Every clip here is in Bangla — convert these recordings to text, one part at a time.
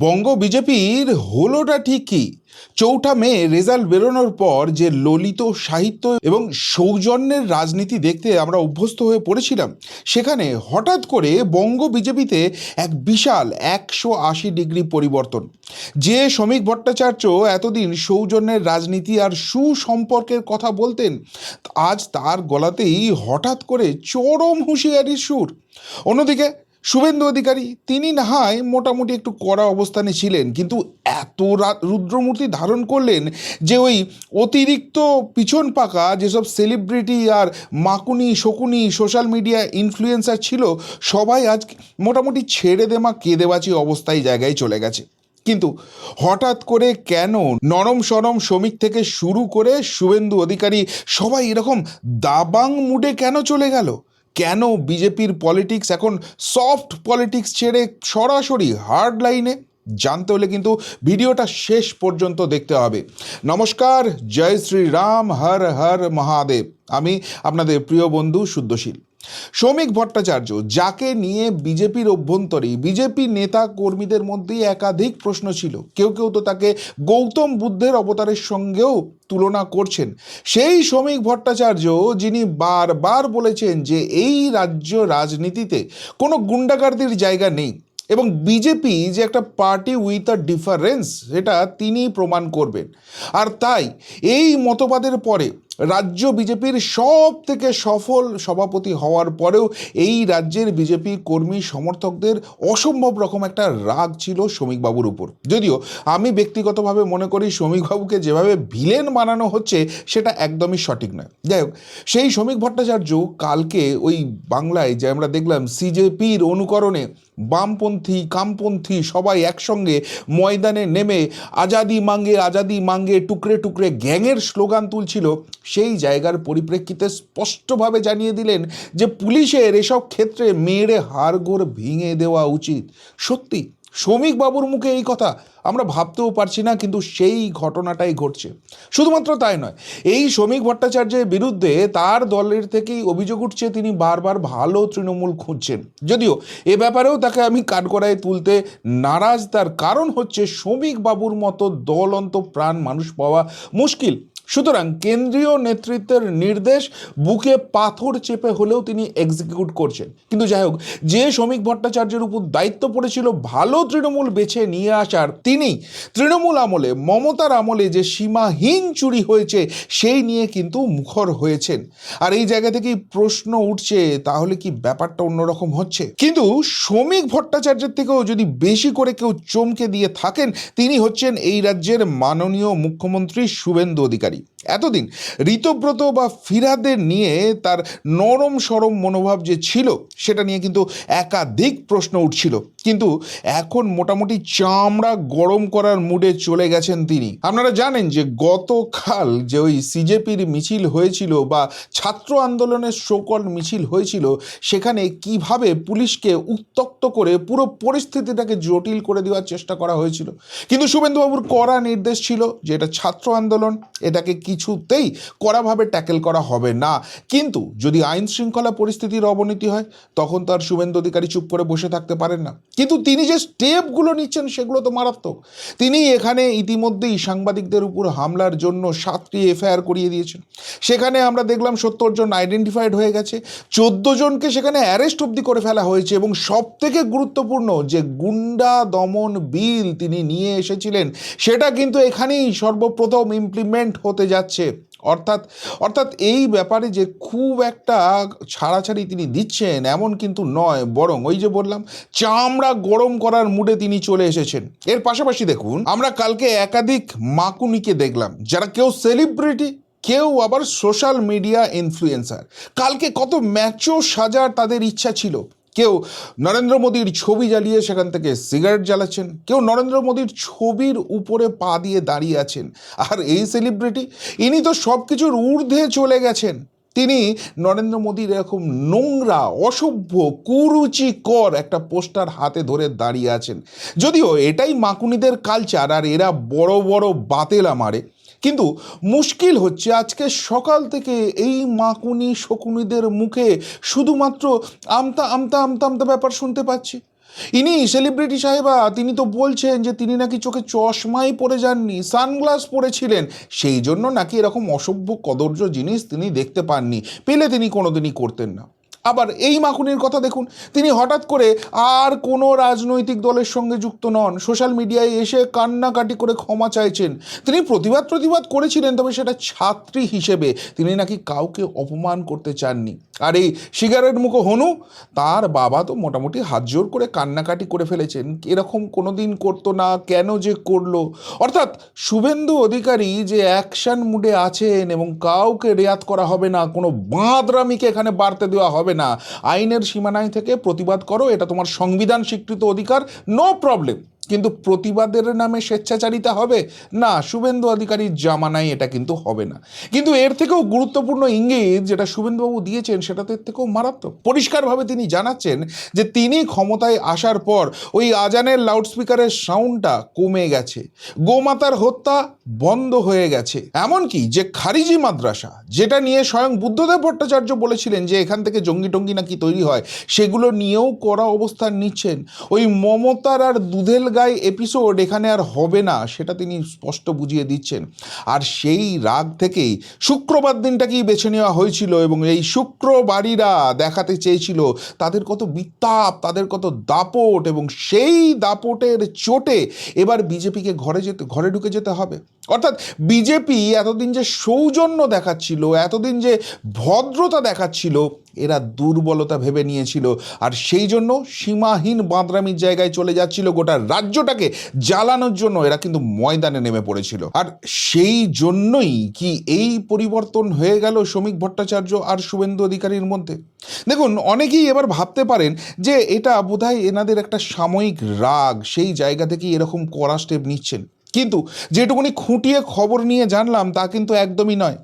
বঙ্গ বিজেপির হলোটা ঠিক কি? ৪ঠা মে রেজাল্ট বেরোনোর পর যে ললিত সাহিত্য এবং সৌজন্যের রাজনীতি দেখতে আমরা অভ্যস্ত হয়ে পড়েছিলাম, সেখানে হঠাৎ করে বঙ্গ বিজেপিতে এক বিশাল ১৮০ ডিগ্রি পরিবর্তন। যে শ্রমিক ভট্টাচার্য এতদিন সৌজন্যের রাজনীতি আর সুসম্পর্কের কথা বলতেন, আজ তার গলাতেই হঠাৎ করে চরম হুঁশিয়ারির সুর। অন্যদিকে শুভেন্দু অধিকারী, তিনি না হয় মোটামুটি একটু কড়া অবস্থানে ছিলেন, কিন্তু এত রুদ্রমূর্তি ধারণ করলেন যে ওই অতিরিক্ত পিছন পাকা যেসব সেলিব্রিটি আর মাকুনি শকুনি সোশ্যাল মিডিয়া ইনফ্লুয়েন্সার ছিল, সবাই আজ মোটামুটি ছেড়ে দেমা কেঁদেবাচি অবস্থায় জায়গায় চলে গেছে। কিন্তু হঠাৎ করে কেন নরম সরম শ্রমিক থেকে শুরু করে শুভেন্দু অধিকারী সবাই এরকম দাবাং মুডে কেন চলে গেল? কেন বিজেপির পলিটিক্স এখন সফট পলিটিক্স ছেড়ে সরাসরি হার্ড লাইনে? জানতে হলে কিন্তু ভিডিওটা শেষ পর্যন্ত দেখতে হবে। নমস্কার, জয় শ্রী রাম, হর হর মহাদেব। আমি আপনাদের প্রিয় বন্ধু শুদ্ধশীল। শ্রমিক ভট্টাচার্য, যাকে নিয়ে বিজেপির অভ্যন্তরে বিজেপি নেতা কর্মীদের মধ্যেই একাধিক প্রশ্ন ছিল, কেউ কেউ তো তাকে গৌতম বুদ্ধের অবতারের সঙ্গেও তুলনা করছেন। সেই শ্রমিক ভট্টাচার্য যিনি বারবার বলেছেন যে এই রাজ্য রাজনীতিতে কোনো গুন্ডাগার্দির জায়গা নেই এবং বিজেপি যে একটা পার্টি উইথ আ ডিফারেন্স, সেটা তিনি প্রমাণ করবেন। আর তাই এই মতবাদের পরে রাজ্য বিজেপির সব থেকে সফল সভাপতি হওয়ার পরেও এই রাজ্যের বিজেপি কর্মী সমর্থকদের অসম্ভব রকম একটা রাগ ছিল শ্রমিকবাবুর উপর। যদিও আমি ব্যক্তিগতভাবে মনে করি শ্রমিকবাবুকে যেভাবে ভিলেন বানানো হচ্ছে সেটা একদমই সঠিক নয়। যাই হোক, সেই শ্রমিক ভট্টাচার্য কালকে ওই বাংলায় যে আমরা দেখলাম সিজেপির অনুকরণে বামপন্থী কামপন্থী সবাই একসঙ্গে ময়দানে নেমে আজাদি মাঙ্গে টুকরে টুকরে গ্যাংয়ের স্লোগান তুলছিল, সেই জায়গার পরিপ্রেক্ষিতে স্পষ্টভাবে জানিয়ে দিলেন যে পুলিশের এসব ক্ষেত্রে মেরে হাড়গোড় ভেঙে দেওয়া উচিত। সত্যি শ্রমিকবাবুর মুখে এই কথা আমরা ভাবতেও পারছি না, কিন্তু সেই ঘটনাটাই ঘটছে। শুধুমাত্র তাই নয়, এই শ্রমিক ভট্টাচার্যের বিরুদ্ধে তার দলের থেকেই অভিযোগ উঠছে তিনি বারবার ভালো তৃণমূল খুঁজছেন। যদিও এ ব্যাপারেও তাকে আমি কাঠগড়ায় তুলতে নারাজ। তার কারণ হচ্ছে শ্রমিকবাবুর মতো দলন্ত প্রাণ মানুষ পাওয়া মুশকিল। সুতরাং কেন্দ্রীয় নেতৃত্বের নির্দেশ বুকে পাথর চেপে হলেও তিনি এক্সিকিউট করছেন। কিন্তু যাই হোক, যে শ্রমিক ভট্টাচার্যের উপর দায়িত্ব পড়েছিল ভালো তৃণমূল বেছে নিয়ে আসার, তিনি তৃণমূল আমলে মমতার আমলে যে সীমাহীন চুরি হয়েছে সেই নিয়ে কিন্তু মুখর হয়েছেন। আর এই জায়গা থেকেই প্রশ্ন উঠছে, তাহলে কি ব্যাপারটা অন্যরকম হচ্ছে? কিন্তু শ্রমিক ভট্টাচার্যের থেকেও যদি বেশি করে কেউ চমকে দিয়ে থাকেন, তিনি হচ্ছেন এই রাজ্যের মাননীয় মুখ্যমন্ত্রী শুভেন্দু অধিকারী। এতদিন ঋতব্রত বা ফিরহাদের নিয়ে তার নরম সরম মনোভাব যে ছিল, সেটা নিয়ে কিন্তু একাধিক প্রশ্ন উঠছিল, কিন্তু এখন মোটামুটি চামড়া গরম করার মুডে চলে গেছেন তিনি। আপনারা জানেন যে গতকাল যে ওই সিজেপির মিছিল হয়েছিল বা ছাত্র আন্দোলনের শোকল মিছিল হয়েছিল, সেখানে কিভাবে পুলিশকে উত্তক্ত করে পুরো পরিস্থিতিটাকে জটিল করে দেওয়ার চেষ্টা করা হয়েছিল। কিন্তু শুভেন্দুবাবুর কড়া নির্দেশ ছিল যে এটা ছাত্র আন্দোলন, এটাকে কিছুতেই কড়াভাবে ট্যাকেল করা হবে না। কিন্তু যদি আইন শৃঙ্খলা পরিস্থিতির অবনতি হয়, তখন তো আর শুভেন্দু অধিকারী চুপ করে বসে থাকতে পারেন না। কিন্তু তিনি যে স্টেপগুলো নিচ্ছেন সেগুলো তো মারাত্মক। তিনি এখানে ইতিমধ্যেই সাংবাদিকদের উপর হামলার জন্য 7টি এফআইআর করিয়ে দিয়েছেন। সেখানে আমরা দেখলাম 70 জন আইডেন্টিফাইড হয়ে গেছে, 14 জনকে সেখানে অ্যারেস্ট অবধি করে ফেলা হয়েছে এবং সব থেকে গুরুত্বপূর্ণ যে গুন্ডা দমন বিল তিনি নিয়ে এসেছিলেন, সেটা কিন্তু এখানেই সর্বপ্রথম ইমপ্লিমেন্ট হতে যাচ্ছে। অর্থাৎ এই ব্যাপারে যে খুব একটা ছাড়াছাড়ি তিনি দিচ্ছেন এমন কিন্তু নয়, বরং ওই যে বললাম চামড়া গরম করার মুডে তিনি চলে এসেছেন। এর পাশাপাশি দেখুন, আমরা কালকে একাধিক মাকুনিকে দেখলাম, যারা কেউ সেলিব্রিটি, কেউ আবার সোশ্যাল মিডিয়া ইনফ্লুয়েন্সার। কালকে কত ম্যাচো সাজার তাদের ইচ্ছা ছিল। কেউ নরেন্দ্র মোদীর ছবি জ্বালিয়ে সেখান থেকে সিগারেট জ্বালাচ্ছেন, কেউ নরেন্দ্র মোদীর ছবির উপরে পা দিয়ে দাঁড়িয়ে আছেন। আর এই সেলিব্রিটি, ইনি তো সব কিছুর ঊর্ধ্বে চলে গেছেন। তিনি নরেন্দ্র মোদীর এরকম নোংরা অসভ্য কুরুচিকর একটা পোস্টার হাতে ধরে দাঁড়িয়ে আছেন। যদিও এটাই মাকুনিদের কালচার আর এরা বড় বড় বাতেলা মারে, কিন্তু মুশকিল হচ্ছে আজকে সকাল থেকে এই মাকুনি শকুনিদের মুখে শুধুমাত্র আমতা আমতা আমতা আমতা ব্যাপার শুনতে পাচ্ছি। ইনি সেলিব্রিটি সাহেবা, তিনি তো বলছেন যে তিনি নাকি চোখে চশমাই পরে যাননি, সানগ্লাস পরেছিলেন, সেই জন্য নাকি এরকম অসভ্য কদর্য জিনিস তিনি দেখতে পাননি, পেলে তিনি কোনোদিনই করতেন না। আবার এই মাখুনির কথা দেখুন, তিনি হঠাৎ করে আর কোনো রাজনৈতিক দলের সঙ্গে যুক্ত নন, সোশ্যাল মিডিয়ায় এসে কান্নাকাটি করে ক্ষমা চাইছেন। তিনি প্রতিবাদ করেছিলেন, তবে সেটা ছাত্রী হিসেবে, তিনি নাকি কাউকে অপমান করতে চাননি। আর এই সিগারেট মুখো হনু, তার বাবা তো মোটামুটি হাত জোর করে কান্নাকাটি করে ফেলেছেন, এরকম কোনোদিন করতো না, কেন যে করলো। অর্থাৎ শুভেন্দু অধিকারী যে অ্যাকশন মুডে আছেন এবং কাউকে রেয়াত করা হবে না, কোনো বাঁদরামিকে এখানে বাড়তে দেওয়া হবে না, আইনের সীমানায় থেকে প্রতিবাদ করো, এটা তোমার সংবিধান স্বীকৃত অধিকার, নো প্রবলেম। কিন্তু প্রতিবাদের নামে স্বেচ্ছাচারিতা হবে না, শুভেন্দু অধিকারীর জামানায় এটা কিন্তু হবে না। কিন্তু এর থেকেও গুরুত্বপূর্ণ ইঙ্গিত যেটা শুভেন্দুবাবু দিয়েছেন, সেটা তো এর থেকেও মারাত্মক। পরিষ্কারভাবে তিনি জানাচ্ছেন যে তিনি ক্ষমতায় আসার পর ওই আজানের লাউডস্পিকারের সাউন্ডটা কমে গেছে, গোমাতার হত্যা বন্ধ হয়ে গেছে, এমনকি যে খারিজি মাদ্রাসা, যেটা নিয়ে স্বয়ং বুদ্ধদেব ভট্টাচার্য বলেছিলেন যে এখান থেকে জঙ্গি টঙ্গি নাকি তৈরি হয়, সেগুলো নিয়েও কড়া অবস্থান নিচ্ছেন। ওই মমতার আর দুধেল গায়ে এপিসোড এখানে আর হবে না, সেটা তিনি স্পষ্ট বুঝিয়ে দিচ্ছেন। আর সেই রাগ থেকেই শুক্রবার দিনটাকেই বেছে নেওয়া হয়েছিল, এবং এই শুক্রবারীরা দেখাতে চেয়েছিল তাদের কত বিত্তাপ, তাদের কত দাপট, এবং সেই দাপটের চোটে এবার বিজেপিকে ঘরে ঢুকে যেতে হবে। অর্থাৎ বিজেপি এতদিন যে সৌজন্য দেখাচ্ছিল, এতদিন যে ভদ্রতা দেখাচ্ছিল, এরা দুর্বলতা ভেবে নিয়েছিল, আর সেই জন্য সীমাহীন বাঁদরামির জায়গায় চলে যাচ্ছিল। গোটা রাজ্যটাকে জ্বালানোর জন্য এরা কিন্তু ময়দানে নেমে পড়েছিল। আর সেই জন্যই কি এই পরিবর্তন হয়ে গেল শ্রমিক ভট্টাচার্য আর শুভেন্দু অধিকারীর মধ্যে। দেখুন, অনেকেই এবার ভাবতে পারেন যে এটা বোধহয় এনাদের একটা সাময়িক রাগ, সেই জায়গা থেকেই এরকম কড়া স্টেপ নিচ্ছেন। কিন্তু যেটুকুনি খুঁটিয়ে খবর নিয়ে জানলাম তা কিন্তু একদমই নয়।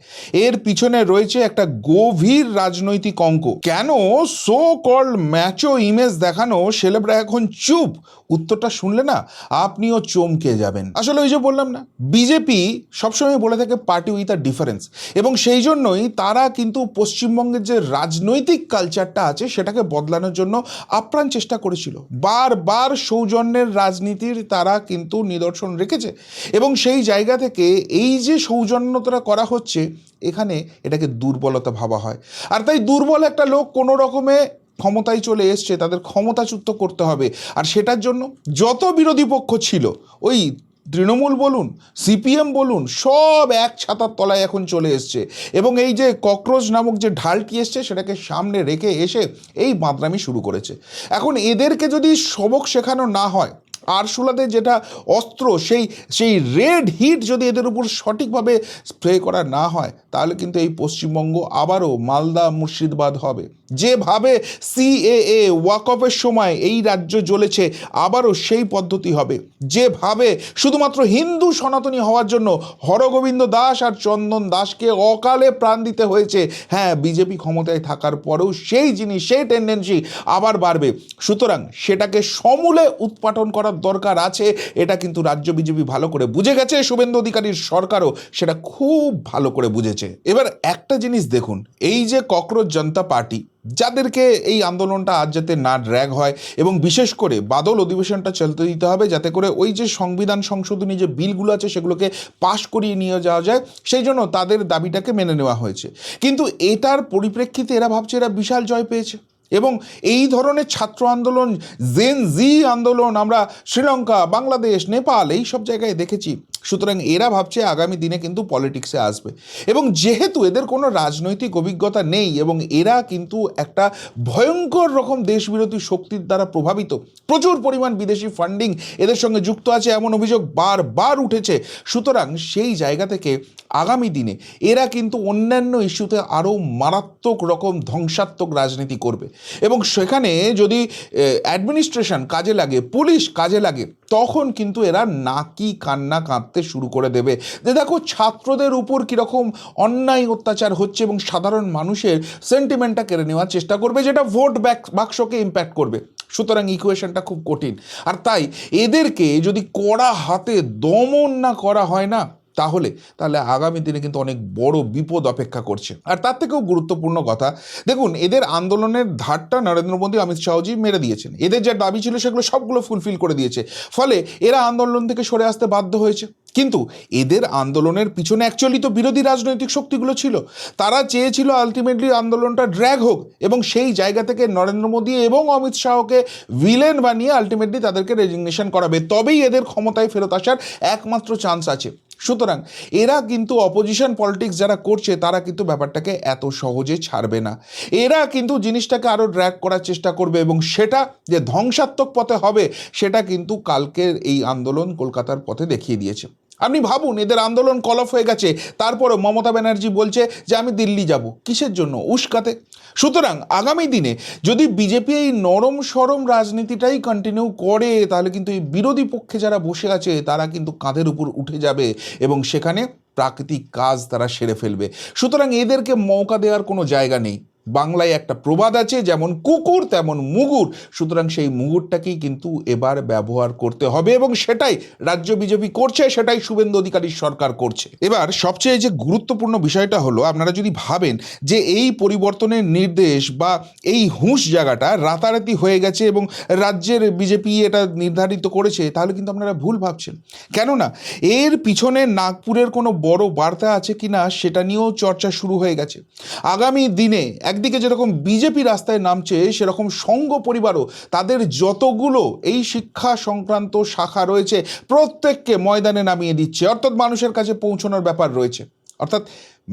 এর পিছনে রয়েছে একটা গভীর রাজনৈতিক অঙ্ক। কেন সো কল্ড ম্যাচো ইমেজ দেখানো সেলেবরা এখন চুপ? উত্তরটা শুনলে না আপনিও চমকে যাবেন। আসলে ওই যে বললাম না, বিজেপি সবসময় বলে থাকে পার্টি উইথ আ ডিফারেন্স, এবং সেই জন্যই তারা কিন্তু পশ্চিমবঙ্গের যে রাজনৈতিক কালচারটা আছে সেটাকে বদলানোর জন্য আপ্রাণ চেষ্টা করেছিল। বারবার সৌজন্যের রাজনীতির তারা কিন্তু নিদর্শন রেখেছে, এবং সেই জায়গা থেকে এই যে সৌজন্যতা করা হচ্ছে, এখানে এটাকে দুর্বলতা ভাবা হয়। আর তাই দুর্বল একটা লোক কোনো রকমে ক্ষমতায় চলে এসছে, তাদের ক্ষমতাচ্যুত করতে হবে। আর সেটার জন্য যত বিরোধী পক্ষ ছিল, ওই তৃণমূল বলুন, সিপিএম বলুন, সব এক ছাতার তলায় এখন চলে এসছে, এবং এই যে ককরোচ নামক যে ঢালটি এসছে সেটাকে সামনে রেখে এসে এই বাঁদরামি শুরু করেছে। এখন এদেরকে যদি সবক শেখানো না হয়, আরশোলাদের যেটা অস্ত্র, সেই রেড হিট যদি এদের উপর সঠিকভাবে স্প্রে করা না হয়, তাহলে কিন্তু এই পশ্চিমবঙ্গ আবারও মালদা মুর্শিদাবাদ হবে। যেভাবে সিএএ ওয়াকফের সময় এই রাজ্য জ্বলেছে, আবারও সেই পদ্ধতি হবে। যেভাবে শুধুমাত্র হিন্দু সনাতনী হওয়ার জন্য হরগোবিন্দ দাস আর চন্দন দাসকে অকালে প্রাণ দিতে হয়েছে, হ্যাঁ, বিজেপি ক্ষমতায় থাকার পরেও সেই জিনিস, সেই টেন্ডেন্সি আবার বাড়বে। সুতরাং সেটাকে সমূলে উৎপাটন করার দরকার আছে। এটা কিন্তু রাজ্য বিজেপি ভালো করে বুঝে গেছে, শুভেন্দু অধিকারীর সরকারও সেটা খুব ভালো করে বুঝেছে। এবার একটা জিনিস দেখুন, এই যে ককরোচ জনতা পার্টি, যাদেরকে এই আন্দোলনটা আজ যাতে না ড্র্যাগ হয়, এবং বিশেষ করে বাদল অধিবেশনটা চলতে দিতে হবে, যাতে করে ওই যে সংবিধান সংশোধনী যে বিলগুলো আছে সেগুলোকে পাশ করিয়ে নিয়ে যাওয়া যায়, সেই জন্য তাদের দাবিটাকে মেনে নেওয়া হয়েছে। কিন্তু এটার পরিপ্রেক্ষিতে এরা ভাবছে এরা বিশাল জয় পেয়েছে, এবং এই ধরনের ছাত্র আন্দোলন, জেন জি আন্দোলন আমরা শ্রীলঙ্কা, বাংলাদেশ, নেপাল এই সব জায়গায় দেখেছি। সুতরাং এরা ভাবছে আগামী দিনে কিন্তু পলিটিক্সে আসবে, এবং যেহেতু এদের কোনো রাজনৈতিক অভিজ্ঞতা নেই, এবং এরা কিন্তু একটা ভয়ঙ্কর রকম দেশবিরোধী শক্তির দ্বারা প্রভাবিত, প্রচুর পরিমাণ বিদেশি ফান্ডিং এদের সঙ্গে যুক্ত আছে, এমন অভিযোগ বারবার উঠেছে। সুতরাং সেই জায়গা থেকে আগামী দিনে এরা কিন্তু অন্যান্য ইস্যুতে আরও মারাত্মক রকম ধ্বংসাত্মক রাজনীতি করবে, এবং সেখানে যদি অ্যাডমিনিস্ট্রেশন কাজে লাগে, পুলিশ কাজে লাগে, তখন কিন্তু এরা নাকি কান্না কাঁদতে শুরু করে দেবে যে দেখো ছাত্রদের উপর কীরকম অন্যায় অত্যাচার হচ্ছে, এবং সাধারণ মানুষের সেন্টিমেন্টটা কেড়ে নেওয়ার চেষ্টা করবে, যেটা ভোট বাক্সকে ইম্প্যাক্ট করবে। সুতরাং ইকুয়েশনটা খুব কঠিন। আর তাই এদেরকে যদি কড়া হাতে দমন না করা হয় না, তাহলে আগামী দিনে কিন্তু অনেক বড় বিপদ অপেক্ষা করছে। আর তার থেকেও গুরুত্বপূর্ণ কথা, দেখুন এদের আন্দোলনের ধারটা নরেন্দ্র মোদী অমিত শাহজি মেরে দিয়েছেন। এদের যা দাবি ছিল সেগুলো সবগুলো ফুলফিল করে দিয়েছে, ফলে এরা আন্দোলন থেকে সরে আসতে বাধ্য হয়েছে। কিন্তু এদের আন্দোলনের পিছনে অ্যাকচুয়ালি তো বিরোধী রাজনৈতিক শক্তিগুলো ছিল। তারা চেয়েছিল আলটিমেটলি আন্দোলনটা ড্র্যাগ হোক এবং সেই জায়গা থেকে নরেন্দ্র মোদী এবং অমিত শাহকে ভিলেন বানিয়ে আলটিমেটলি তাদেরকে রেজিগনেশন করাবে, তবেই এদের ক্ষমতায় ফেরত আসার একমাত্র চান্স আছে। সুতরাং এরা কিন্তু অপোজিশন পলিটিক্স যারা করছে তারা কিন্তু ব্যাপারটাকে এত সহজে ছাড়বে না। এরা কিন্তু জিনিসটাকে আরও ড্র্যাগ করার চেষ্টা করবে এবং সেটা যে ধ্বংসাত্মক পথে হবে সেটা কিন্তু কালকের এই আন্দোলন কলকাতার পথে দেখিয়ে দিয়েছে। আপনি ভাবুন, এদের আন্দোলন কল অফ হয়ে গেছে, তারপরে মমতা ব্যানার্জি বলছে যে আমি দিল্লি যাব, কিসের জন্য? উস্কাতে। সুতরাং আগামী দিনে যদি বিজেপি এই নরম সরম রাজনীতিটাই কন্টিনিউ করে তাহলে কিন্তু এই বিরোধী পক্ষে যারা বসে আছে তারা কিন্তু কাঁধের উপর উঠে যাবে এবং সেখানে প্রাকৃতিক কাজ তারা সেরে ফেলবে। সুতরাং এদেরকে মৌকা দেওয়ার কোনো জায়গা নেই। বাংলায় একটা প্রবাদ আছে, যেমন কুকুর তেমন মুগুর। সুতরাং সেই মুগুরটাকেই কিন্তু এবার ব্যবহার করতে হবে এবং সেটাই রাজ্য বিজেপি করছে, সেটাই শুভেন্দু অধিকারীর সরকার করছে। এবার সবচেয়ে যে গুরুত্বপূর্ণ বিষয়টা হলো, আপনারা যদি ভাবেন যে এই পরিবর্তনের নির্দেশ বা এই হুঁশ জায়গাটা রাতারাতি হয়ে গেছে এবং রাজ্যের বিজেপি এটা নির্ধারিত করেছে, তাহলে কিন্তু আপনারা ভুল ভাবছেন। কেননা এর পিছনে নাগপুরের কোনো বড় বার্তা আছে কিনা সেটা নিয়েও চর্চা শুরু হয়ে গেছে। আগামী দিনে একদিকে যেরকম বিজেপি রাস্তায় নামছে, সেরকম সংঘ পরিবারও তাদের যতগুলো এই শিক্ষা সংক্রান্ত শাখা রয়েছে প্রত্যেককে ময়দানে নামিয়ে দিচ্ছে, অর্থাৎ মানুষের কাছে পৌঁছানোর ব্যাপার রয়েছে। অর্থাৎ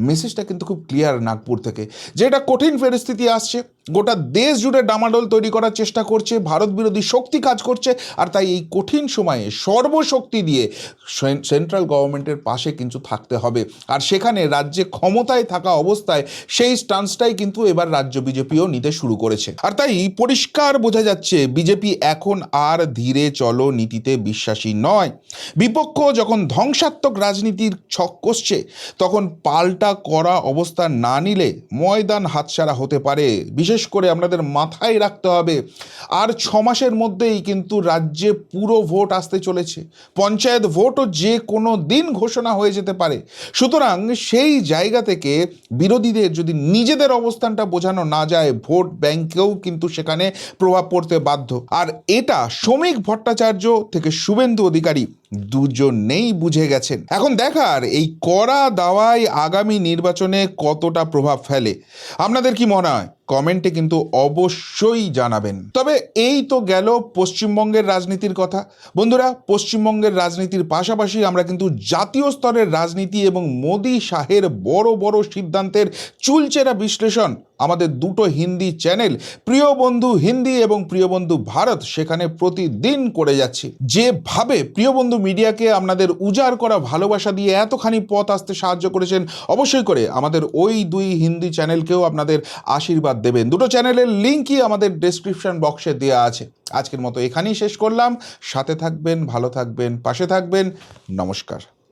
মেসেজটা কিন্তু খুব ক্লিয়ার নাগপুর থেকে, যে এটা কঠিন পরিস্থিতি আসছে, গোটা দেশ জুড়ে ডামাডোল তৈরি করার চেষ্টা করছে, ভারত বিরোধী শক্তি কাজ করছে, আর তাই এই কঠিন সময়ে সর্বশক্তি দিয়ে সেন্ট্রাল গভর্নমেন্টের পাশে কিন্তু থাকতে হবে। আর সেখানে রাজ্যে ক্ষমতায় থাকা অবস্থায় সেই স্টান্সটাই কিন্তু এবার রাজ্য বিজেপিও নিতে শুরু করেছে। আর তাই পরিষ্কার বোঝা যাচ্ছে বিজেপি এখন আর ধীরে চলো নীতিতে বিশ্বাসী নয়। বিপক্ষ যখন ধ্বংসাত্মক রাজনীতির ছক কষছে তখন পাল্টা করা অবস্থা না নিলে ময়দান হাতছাড়া হতে পারে। বিশেষ করে আপনাদের মাথায় রাখতে হবে, আর 6 মাসের মধ্যেই কিন্তু রাজ্যে পুরো ভোট আসতে চলেছে। পঞ্চায়েত ভোটও যে কোনো দিন ঘোষণা হয়ে যেতে পারে। সুতরাং সেই জায়গা থেকে বিরোধীদের যদি নিজেদের অবস্থানটা বোঝানো না যায়, ভোট ব্যাংকেও কিন্তু সেখানে প্রভাব পড়তে বাধ্য। আর এটা শ্রমিক ভট্টাচার্য থেকে শুভেন্দু অধিকারী দুজনেই বুঝে গেছেন। এখন দেখার এই কড়া দাওয়াই আগামী নির্বাচনে কতটা প্রভাব ফেলে। আপনাদের কি মনে হয়? কমেন্টে কিন্তু অবশ্যই জানাবেন। তবে এই তো গেল পশ্চিমবঙ্গের রাজনীতির কথা। বন্ধুরা, পশ্চিমবঙ্গের রাজনীতির পাশাপাশি আমরা কিন্তু জাতীয় স্তরের রাজনীতি এবং মোদি শাহের বড় বড় সিদ্ধান্তের চুলচেরা বিশ্লেষণ আমাদের দুটো হিন্দি চ্যানেল প্রিয় বন্ধু হিন্দি এবং প্রিয় বন্ধু ভারত সেখানে প্রতিদিন করে যাচ্ছি। যেভাবে প্রিয় বন্ধু মিডিয়াকে আপনাদের উজাড় করা ভালোবাসা দিয়ে এতখানি পথ আসতে সাহায্য করেছেন, অবশ্যই করে আমাদের ওই 2 হিন্দি চ্যানেলকেও আপনাদের আশীর্বাদ দেবেন। দুটো চ্যানেলের লিঙ্কই আমাদের ডেসক্রিপশন বক্সে দেওয়া আছে। আজকের মতো এখানেই শেষ করলাম। সাথে থাকবেন, ভালো থাকবেন, পাশে থাকবেন। নমস্কার।